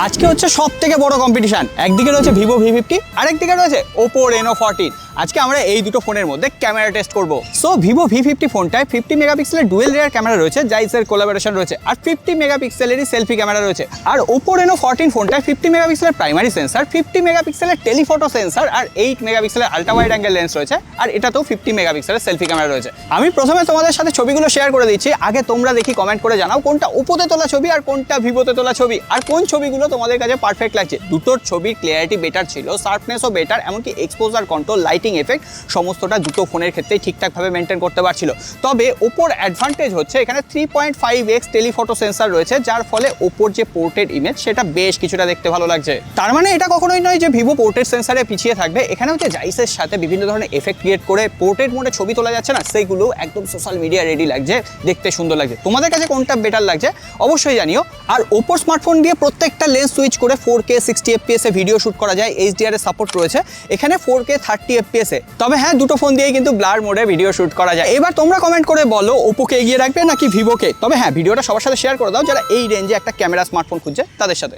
আজকে হচ্ছে সব থেকে বড় কম্পিটিশন, একদিকে রয়েছে ভিভো V50 আর একদিকে রয়েছে ওপো Reno14। আজকে আমরা এই দুটো ফোনের মধ্যে ক্যামেরা টেস্ট করব। সো ভিভো V50 ফোনটায় 50 মেগাপিক্সেলের ডুয়েল রেয়ার ক্যামেরা রয়েছে, জাইসের কোলাবোরেশন রয়েছে, আর 50 মেগাপিক্সেলেরই সেলফি ক্যামেরা রয়েছে। আর ওপো Reno14 ফোনটায় 50 মেগাপিক্সেলের প্রাইমারি সেন্সর, 50 মেগাপিক্সেলের টেলিফটো সেন্সর আর 8 মেগাপিক্সেলের আলট্রা ওয়াইড অ্যাঙ্গেল লেন্স রয়েছে, আর এটাতেও 50 মেগাপিক্সেলের সেলফি ক্যামেরা রয়েছে। আমি প্রথমে তোমাদের সাথে ছবিগুলো শেয়ার করে দিচ্ছি, আগে তোমরা দেখি কমেন্ট করে জানাও কোনটা ওপোতে তোলা ছবি আর কোনটা ভিভোতে তোলা ছবি, আর কোন ছবিগুলো তোমাদের কাছে পারফেক্ট লাগছে। দুটোর ছবির ক্লিয়ারিটি বেটার ছিল, শার্পনেসও বেটার, এমনকি এক্সপোজার কন্ট্রোল, লাইটিং এফেক্ট সমস্তটা দুটো ফোনের ক্ষেত্রেই ঠিকঠাকভাবে মেনটেন করতে পারছিল। তবে ওপোর অ্যাডভান্টেজ হচ্ছে এখানে 3.5x টেলিফটো সেন্সর রয়েছে, যার ফলে ওপোর যে পোর্টেড ইমেজ সেটা বেশ কিছুটা দেখতে ভালো লাগছে। তার মানে এটা কখনোই নয় যে ভিভো পোর্টেড সেন্সারে পিছিয়ে থাকবে। এখানেও যে জাইসের সাথে বিভিন্ন ধরনের এফেক্ট ক্রিয়েট করে পোর্টেড মোডে ছবি তোলা যাচ্ছে না, সেইগুলো একদম সোশ্যাল মিডিয়া রেডি লাগছে, দেখতে সুন্দর লাগছে। তোমাদের কাছে কোনটা বেটার লাগছে অবশ্যই জানিও। আর ওপোর স্মার্টফোন দিয়ে প্রত্যেকটা লেন্স সুইচ করে 4K 60 fps এ ভিডিও শুট করা যায়, HDR এর সাপোর্ট রয়েছে এখানে 4K 30 fps এ। তবে হ্যাঁ, দুটো ফোন দিয়ে কিন্তু ব্লার মোডে ভিডিও শুট করা যায়। এবার তোমরা কমেন্ট করে বলো ওপোকে এগিয়ে রাখবে নাকি ভিভোকে। তবে হ্যাঁ, ভিডিওটা সবার সাথে শেয়ার করে দাও যারা এই রেঞ্জে একটা ক্যামেরা স্মার্টফোন খুঁজছে তাদের সাথে।